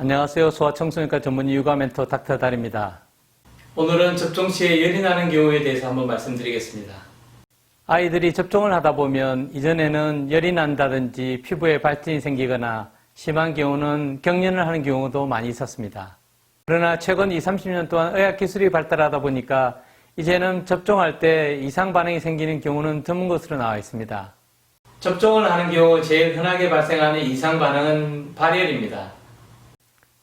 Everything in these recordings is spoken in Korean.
안녕하세요. 소아청소년과 전문 육아 멘토 닥터 달입니다. 오늘은 접종 시에 열이 나는 경우에 대해서 한번 말씀드리겠습니다. 아이들이 접종을 하다 보면 이전에는 열이 난다든지 피부에 발진이 생기거나 심한 경우는 경련을 하는 경우도 많이 있었습니다. 그러나 최근 20, 30년 동안 의학기술이 발달하다 보니까 이제는 접종할 때 이상 반응이 생기는 경우는 드문 것으로 나와 있습니다. 접종을 하는 경우 제일 흔하게 발생하는 이상 반응은 발열입니다.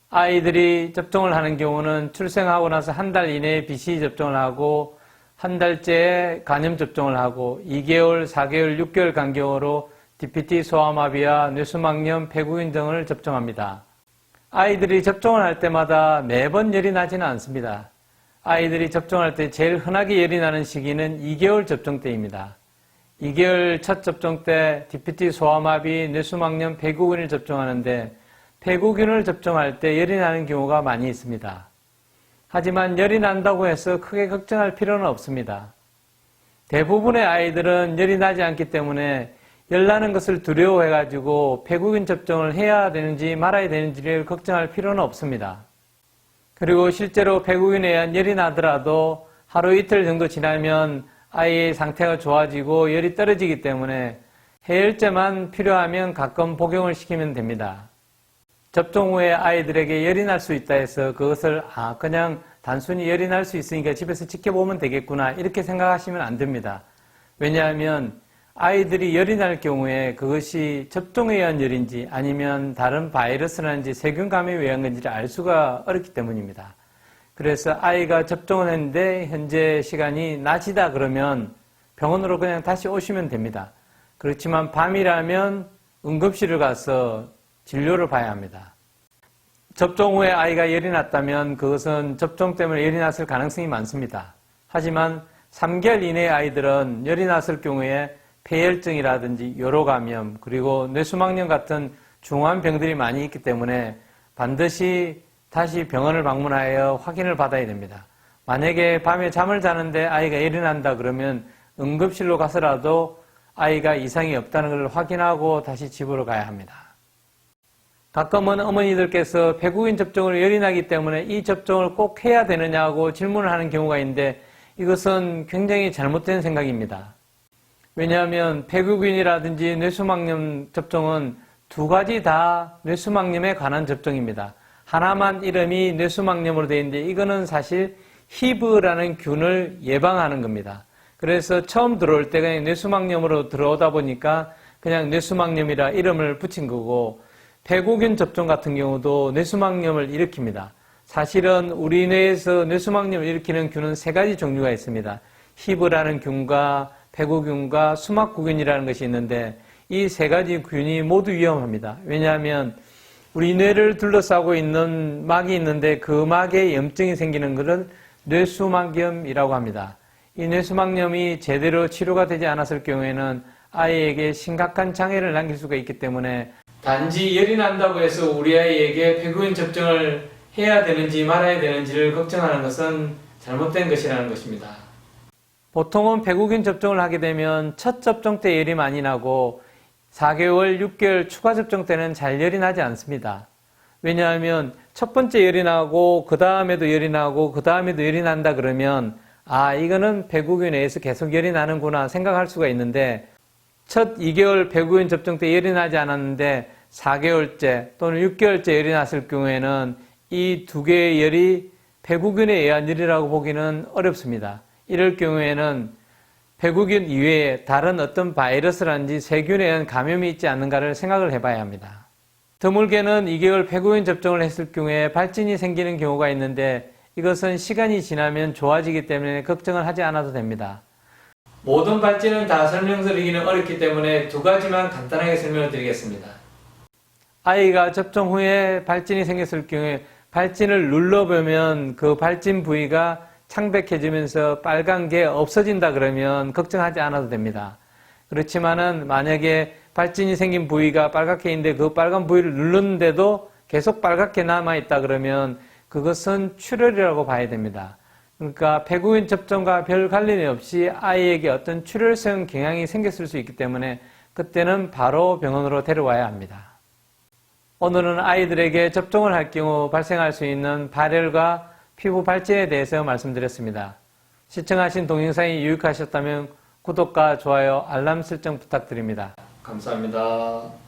아이들이 접종을 하는 경우는 출생하고 나서 한 달 이내에 BCG 접종을 하고 한 달째에 간염 접종을 하고 2개월, 4개월, 6개월 간격으로 DPT 소아마비와 뇌수막염, 폐구균 등을 접종합니다. 아이들이 접종을 할 때마다 매번 열이 나지는 않습니다. 아이들이 접종할 때 제일 흔하게 열이 나는 시기는 2개월 접종 때입니다. 2개월 첫 접종 때 DPT 소아마비, 뇌수막염, 폐구균을 접종하는데 폐구균을 접종할 때 열이 나는 경우가 많이 있습니다. 하지만 열이 난다고 해서 크게 걱정할 필요는 없습니다. 대부분의 아이들은 열이 나지 않기 때문에 열 나는 것을 두려워해가지고 폐구균 접종을 해야 되는지 말아야 되는지를 걱정할 필요는 없습니다. 그리고 실제로 폐구균에 의한 열이 나더라도 하루 이틀 정도 지나면 아이의 상태가 좋아지고 열이 떨어지기 때문에 해열제만 필요하면 가끔 복용을 시키면 됩니다. 접종 후에 아이들에게 열이 날 수 있다 해서 그것을 그냥 단순히 열이 날 수 있으니까 집에서 지켜보면 되겠구나 이렇게 생각하시면 안 됩니다. 왜냐하면 아이들이 열이 날 경우에 그것이 접종에 의한 열인지 아니면 다른 바이러스라든지 세균 감염에 의한 건지를 알 수가 어렵기 때문입니다. 그래서 아이가 접종을 했는데 현재 시간이 낮이다 그러면 병원으로 그냥 다시 오시면 됩니다. 그렇지만 밤이라면 응급실을 가서 진료를 봐야 합니다. 접종 후에 아이가 열이 났다면 그것은 접종 때문에 열이 났을 가능성이 많습니다. 하지만 3개월 이내의 아이들은 열이 났을 경우에 폐혈증이라든지 요로감염 그리고 뇌수막염 같은 중한 병들이 많이 있기 때문에 반드시 다시 병원을 방문하여 확인을 받아야 됩니다. 만약에 밤에 잠을 자는데 아이가 열이 난다 그러면 응급실로 가서라도 아이가 이상이 없다는 걸 확인하고 다시 집으로 가야 합니다. 가끔은 어머니들께서 폐구균 접종으로 열이 나기 때문에 이 접종을 꼭 해야 되느냐고 질문을 하는 경우가 있는데 이것은 굉장히 잘못된 생각입니다. 왜냐하면 폐구균이라든지 뇌수막염 접종은 두 가지 다 뇌수막염에 관한 접종입니다. 하나만 이름이 뇌수막염으로 되어 있는데 이거는 사실 HIV라는 균을 예방하는 겁니다. 그래서 처음 들어올 때 그냥 뇌수막염으로 들어오다 보니까 그냥 뇌수막염이라 이름을 붙인 거고 폐구균 접종 같은 경우도 뇌수막염을 일으킵니다. 사실은 우리 뇌에서 뇌수막염을 일으키는 균은 3가지 종류가 있습니다. HIV라는 균과 폐구균과 수막구균이라는 것이 있는데 이 3가지 균이 모두 위험합니다. 왜냐하면 우리 뇌를 둘러싸고 있는 막이 있는데 그 막에 염증이 생기는 것을 뇌수막염이라고 합니다. 이 뇌수막염이 제대로 치료가 되지 않았을 경우에는 아이에게 심각한 장애를 남길 수가 있기 때문에 단지 열이 난다고 해서 우리 아이에게 폐구균 접종을 해야 되는지 말아야 되는지를 걱정하는 것은 잘못된 것이라는 것입니다. 보통은 폐구균 접종을 하게 되면 첫 접종 때 열이 많이 나고 4개월, 6개월 추가 접종 때는 잘 열이 나지 않습니다. 왜냐하면 첫 번째 열이 나고 그 다음에도 열이 나고 그 다음에도 열이 난다 그러면 이거는 폐구균에 의해서 계속 열이 나는구나 생각할 수가 있는데 첫 2개월 폐구균 접종 때 열이 나지 않았는데 4개월째 또는 6개월째 열이 났을 경우에는 이 두 개의 열이 폐구균에 의한 열이라고 보기는 어렵습니다. 이럴 경우에는 폐구균 이외에 다른 어떤 바이러스라든지 세균에 의한 감염이 있지 않는가를 생각을 해봐야 합니다. 드물게는 2개월 폐구균 접종을 했을 경우에 발진이 생기는 경우가 있는데 이것은 시간이 지나면 좋아지기 때문에 걱정을 하지 않아도 됩니다. 모든 발진은 다 설명드리기는 어렵기 때문에 2가지만 간단하게 설명을 드리겠습니다. 아이가 접종 후에 발진이 생겼을 경우에 발진을 눌러보면 그 발진 부위가 창백해지면서 빨간 게 없어진다 그러면 걱정하지 않아도 됩니다. 그렇지만은 만약에 발진이 생긴 부위가 빨갛게 있는데 그 빨간 부위를 눌렀는데도 계속 빨갛게 남아있다 그러면 그것은 출혈이라고 봐야 됩니다. 그러니까 폐구균 접종과 별 관련이 없이 아이에게 어떤 출혈성 경향이 생겼을 수 있기 때문에 그때는 바로 병원으로 데려와야 합니다. 오늘은 아이들에게 접종을 할 경우 발생할 수 있는 발열과 피부 발진에 대해서 말씀드렸습니다. 시청하신 동영상이 유익하셨다면 구독과 좋아요, 알람 설정 부탁드립니다. 감사합니다.